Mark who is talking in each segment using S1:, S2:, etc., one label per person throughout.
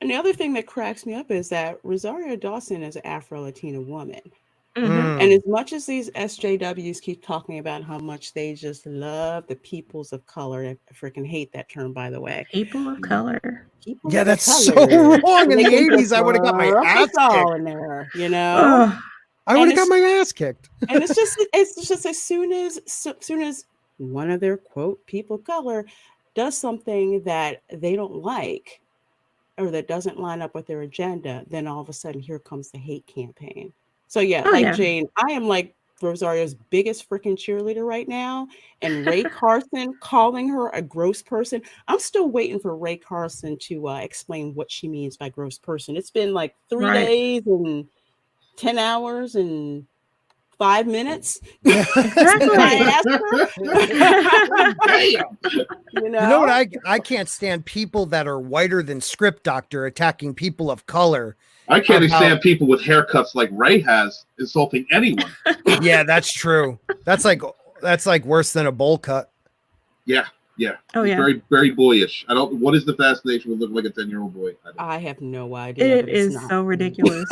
S1: And the other thing that cracks me up is that Rosario Dawson is an Afro-Latina woman.
S2: Mm-hmm.
S1: And as much as these SJWs keep talking about how much they just love the peoples of color, I freaking hate that term, by the way.
S2: People of color.
S1: People
S3: Yeah,
S1: of
S3: that's so
S1: color.
S3: wrong. In
S1: They
S3: the
S1: can just
S3: 80s, I would have got my
S1: lump us
S3: ass
S1: all
S3: kicked.
S1: in there, you know?
S2: Oh,
S3: I would
S1: And
S3: have got
S1: it's
S3: my ass kicked.
S1: and it's just as soon as one of their quote people of color does something that they don't like or that doesn't line up with their agenda, then all of a sudden here comes the hate campaign. So yeah,
S2: oh
S1: like
S2: yeah.
S1: Jane, I am like Rosario's biggest freaking cheerleader right now. And Ray Carson calling her a gross person. I'm still waiting for Ray Carson to explain what she means by gross person. It's been like three
S2: Right.
S1: days and 10 hours and 5 minutes since
S2: Exactly.
S1: I asked her.
S4: Damn.
S1: You
S3: You know what?
S1: know?
S3: I can't stand people that are whiter than Script Doctor attacking people of color.
S4: I can't
S3: About-
S4: stand people with haircuts like Ray has insulting anyone.
S3: Yeah, that's true. That's like worse than a bowl cut.
S4: Yeah.
S2: Oh
S4: He's
S2: yeah.
S4: very, very boyish. I don't. What is the fascination with looking like a 10-year-old boy? I don't.
S1: I have no idea.
S2: It
S1: but it's
S2: is
S1: not.
S2: so ridiculous.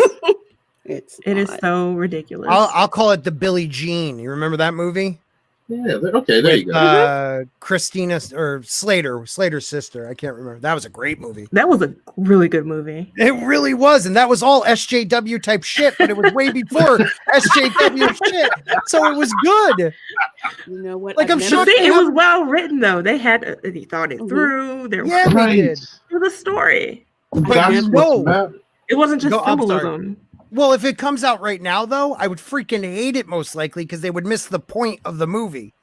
S1: It's
S2: It is
S1: not.
S2: so ridiculous.
S3: I'll call it the Billie Jean. You remember that movie?
S4: Yeah. Okay. There you
S3: With
S4: go.
S3: Christina or Slater's sister. I can't remember. That was a great movie.
S2: That was a really good movie.
S3: It really was, and that was all SJW type shit, but it was way before SJW shit, so it was good.
S1: You know what?
S3: Like, I'm
S2: But
S3: shocked
S2: see,
S3: they
S2: it was
S3: haven't-
S2: well written though. They thought it
S1: Mhm.
S2: through. There
S3: Yeah,
S2: was
S3: they
S4: Right.
S3: did.
S2: a story.
S3: But
S4: That's
S3: no.
S4: what's matter.
S2: It wasn't just
S3: Go- I'm sorry.
S2: symbolism.
S3: Well, if it comes out right now, though, I would freaking hate it most likely because they would miss the point of the movie.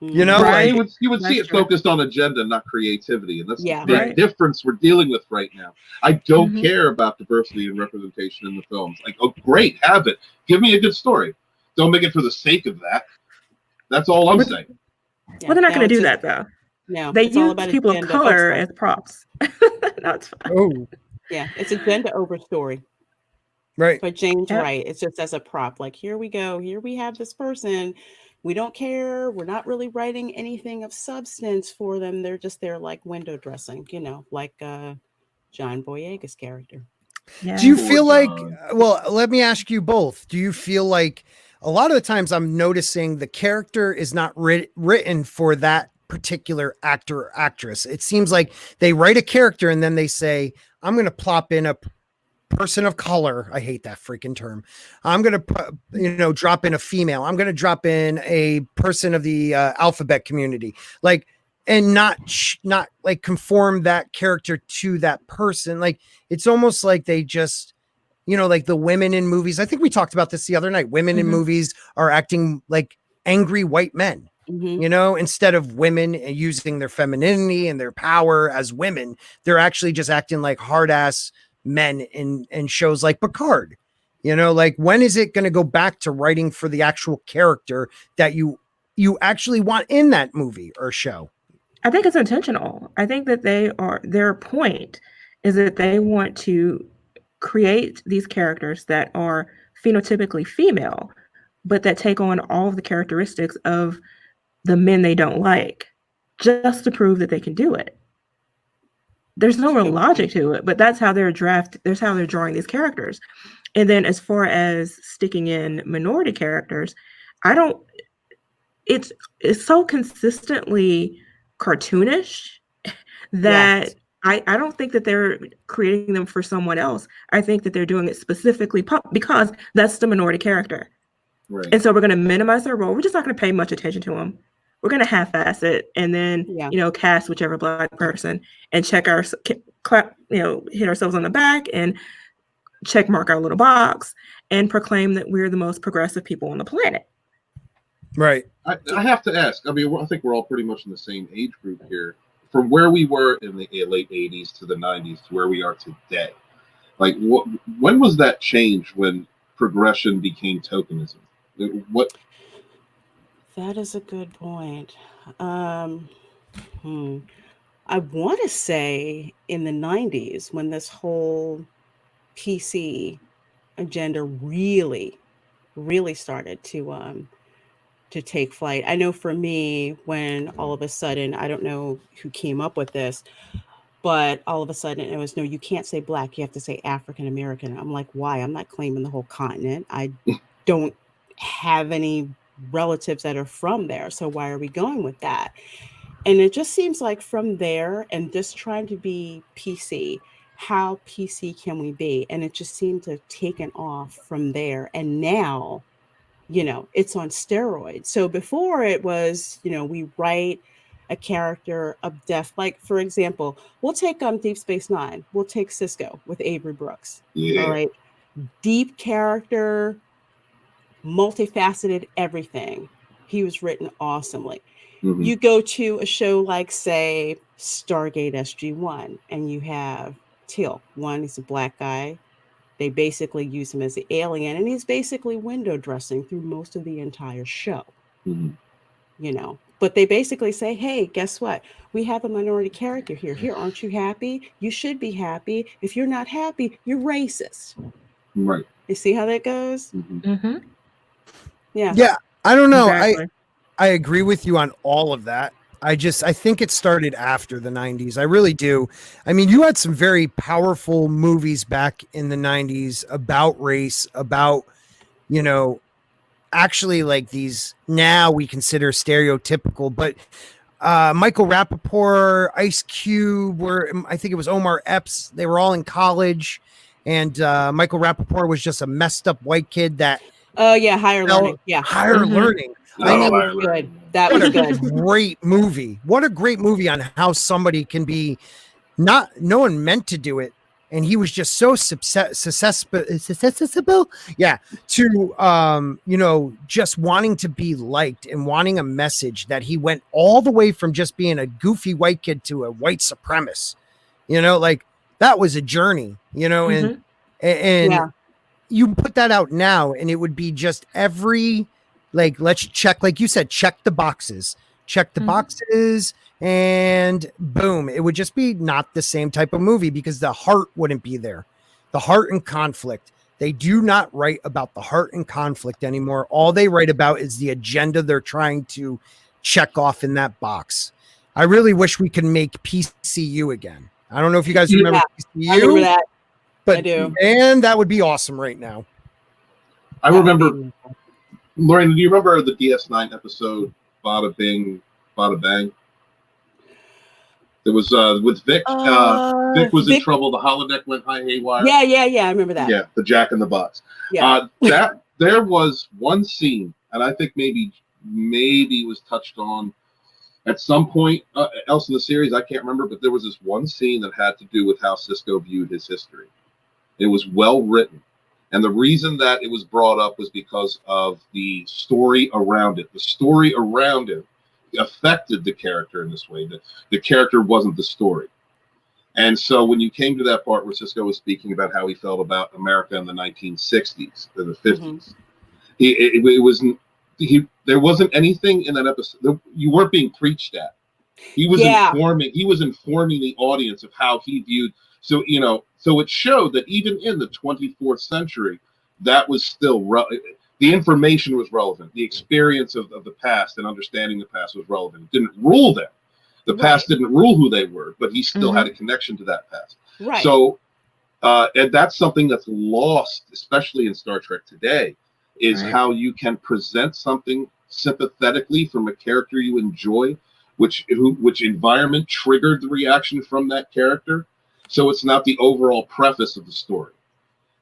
S3: You know,
S2: Right.
S4: You would see
S2: That's
S4: it
S2: true.
S4: focused on agenda, not creativity, and that's
S1: Yeah.
S4: the big
S2: Right.
S4: difference we're dealing with right now. I don't
S2: Mhm.
S4: care about diversity and representation in the films. Like, oh, great, have it. Give me a good story. Don't make it for the sake of that. That's all I'm saying.
S1: Yeah,
S2: Well, they're not
S1: no,
S2: going to
S1: it's
S2: do
S1: just-
S2: that though.
S1: No,
S2: They
S1: it's all
S2: use
S1: about
S2: people of
S1: agenda.
S2: color
S1: sorry.
S2: as props. No, it's fine.
S3: oh,
S1: Yeah, it's agenda over story.
S3: right.
S1: But Jane's
S2: Yep.
S1: right. It's just as a prop. Like, here we go. Here we have this person. We don't care. We're not really writing anything of substance for them. They're just there like window dressing, like John Boyega's character.
S2: Yeah.
S3: Do you
S4: Poor
S3: feel like,
S4: John.
S3: well, let me ask you both. Do you feel like a lot of the times I'm noticing the character is not written for that particular actor or actress? It seems like they write a character and then they say, I'm going to plop in a person of color. I hate that freaking term. I'm going to drop in a female. I'm going to drop in a person of the alphabet community. Like, and not like conform that character to that person. Like, it's almost like they just, like the women in movies. I think we talked about this the other night. Women in
S2: Mhm.
S3: movies are acting like angry white men,
S1: Mhm.
S3: instead of women using their femininity and their power as women, they're actually just acting like hard ass men in shows like Picard. Like, when is it going to go back to writing for the actual character that you actually want in that movie or show?
S2: I think it's intentional. I think that their point is that they want to create these characters that are phenotypically female, but that take on all of the characteristics of the men they don't like, just to prove that they can do it. There's no real logic to it, but that's how that's how they're drawing these characters. And then as far as sticking in minority characters, it's so consistently cartoonish that
S1: Yes.
S2: I don't think that they're creating them for someone else. I think that they're doing it specifically because that's the minority character.
S4: Right.
S2: And so we're going to minimize their role. We're just not going to pay much attention to them. We're going to half-ass it and then,
S1: Yeah.
S2: cast whichever Black person and check our clap, hit ourselves on the back and check mark our little box and proclaim that we're the most progressive people on the planet.
S3: Right.
S4: I have to ask. I mean, I think we're all pretty much in the same age group here. From where we were in the late 80s to the 90s to where we are today, like, when was that change when progression became tokenism? What?
S1: That is a good point. I want to say in the 90s when this whole PC agenda really, really started to take flight. I know for me, when all of a sudden, I don't know who came up with this, But all of a sudden it was, no, you can't say black, you have to say African American. I'm like, why? I'm not claiming the whole continent. I don't have any relatives that are from there. So why are we going with that? And it just seems like from there and just trying to be PC, how PC can we be? And it just seemed to have taken off from there. And now, it's on steroids. So before it was, we write a character of death. Like, for example, we'll take Deep Space Nine. We'll take Cisco with Avery Brooks.
S4: Yeah.
S1: All right. Deep character, multifaceted, everything. He was written awesomely.
S4: Mhm.
S1: You go to a show like, say, Stargate SG-1, and you have Teal. One, he's a black guy. They basically use him as the alien, and he's basically window dressing through most of the entire show.
S4: Mhm.
S1: But they basically say, hey, guess what? We have a minority character here. Here, aren't you happy? You should be happy. If you're not happy, you're racist.
S4: Right.
S1: You see how that goes?
S4: Mhm.
S2: Mm-hmm.
S1: Yeah.
S3: Yeah, I don't know.
S2: Exactly.
S3: I agree with you on all of that. I think it started after the 90s. I really do. I mean, you had some very powerful movies back in the 90s about race, about, actually like these now we consider stereotypical, but Michael Rappaport, Ice Cube, I think it was Omar Epps, they were all in college. And Michael Rappaport was just a messed up white kid that
S1: Oh, yeah, Higher Learning. Yeah.
S3: higher
S2: Mhm.
S3: learning.
S4: Oh,
S1: That was
S4: Ireland.
S1: good. That
S3: What
S1: was
S3: a
S1: good.
S3: great movie. What a great movie on how somebody can be no one meant to do it. And he was just so susceptible, yeah, to just wanting to be liked and wanting a message, that he went all the way from just being a goofy white kid to a white supremacist. Like that was a journey,
S2: Mhm.
S3: and
S1: Yeah.
S3: you put that out now and it would be just every, like, let's check, like you said, check the boxes,
S2: Mhm.
S3: and boom, it would just be not the same type of movie because the heart wouldn't be there. The heart and conflict. They do not write about the heart and conflict anymore. All they write about is the agenda they're trying to check off in that box. I really wish we could make PCU again. I don't know if you guys remember PCU.
S1: I remember that.
S3: But
S1: I do.
S3: man, that would be awesome right now.
S4: I
S1: That would
S4: remember,
S1: be-
S4: Lorraine, do you remember the DS9 episode, Bada Bing, Bada Bang? It was with Vic. Vic was in trouble. The holodeck went haywire.
S1: Yeah. I remember that.
S4: Yeah, the Jack in the Box.
S1: Yeah.
S4: That there was one scene, and I think maybe it was touched on at some point else in the series. I can't remember, but there was this one scene that had to do with how Cisco viewed his history. It was well written, and the reason that it was brought up was because of the story around it. The story around it affected the character in this way. The character wasn't the story. And so when you came to that part where Cisco was speaking about how he felt about America in the 1960s or the 50s, there wasn't anything in that episode. You weren't being preached at. He was informing the audience of how he viewed. So it showed that even in the 24th century, that was still the information was relevant. The experience of the past and understanding the past was relevant. It didn't rule them. The past didn't rule who they were, but he still had a connection to that past.
S1: Right.
S4: So, and that's something that's lost, especially in Star Trek today, is how you can present something sympathetically from a character you enjoy, which environment triggered the reaction from that character. So it's not the overall preface of the story.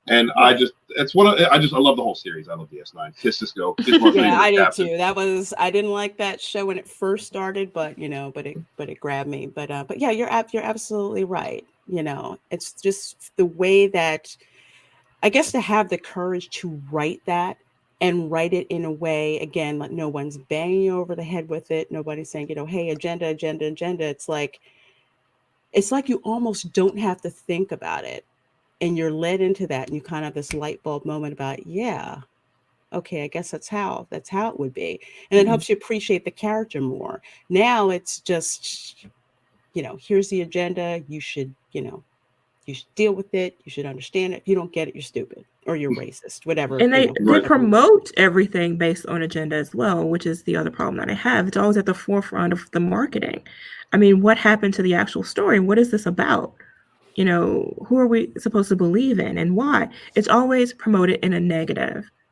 S4: And I love the whole series. I love DS9. Kiss Cisco.
S1: Yeah, I did too. I didn't like that show when it first started, but it grabbed me. But yeah, you're absolutely right. It's just the way that, I guess, to have the courage to write that and write it in a way, again, like no one's banging you over the head with it. Nobody's saying, hey, agenda. It's like you almost don't have to think about it. And you're led into that, and you kind of have this light bulb moment about, yeah, okay, I guess that's how it would be. And it helps you appreciate the character more. Now it's just, here's the agenda. You should, You should deal with it. You should understand it. If you don't get it, you're stupid or you're racist, whatever.
S2: And they
S4: Right.
S2: promote everything based on agenda as well, which is the other problem that I have. It's always at the forefront of the marketing. I mean, what happened to the actual story? What is this about? You know, who are we supposed to believe in and why? It's always promoted in a negative.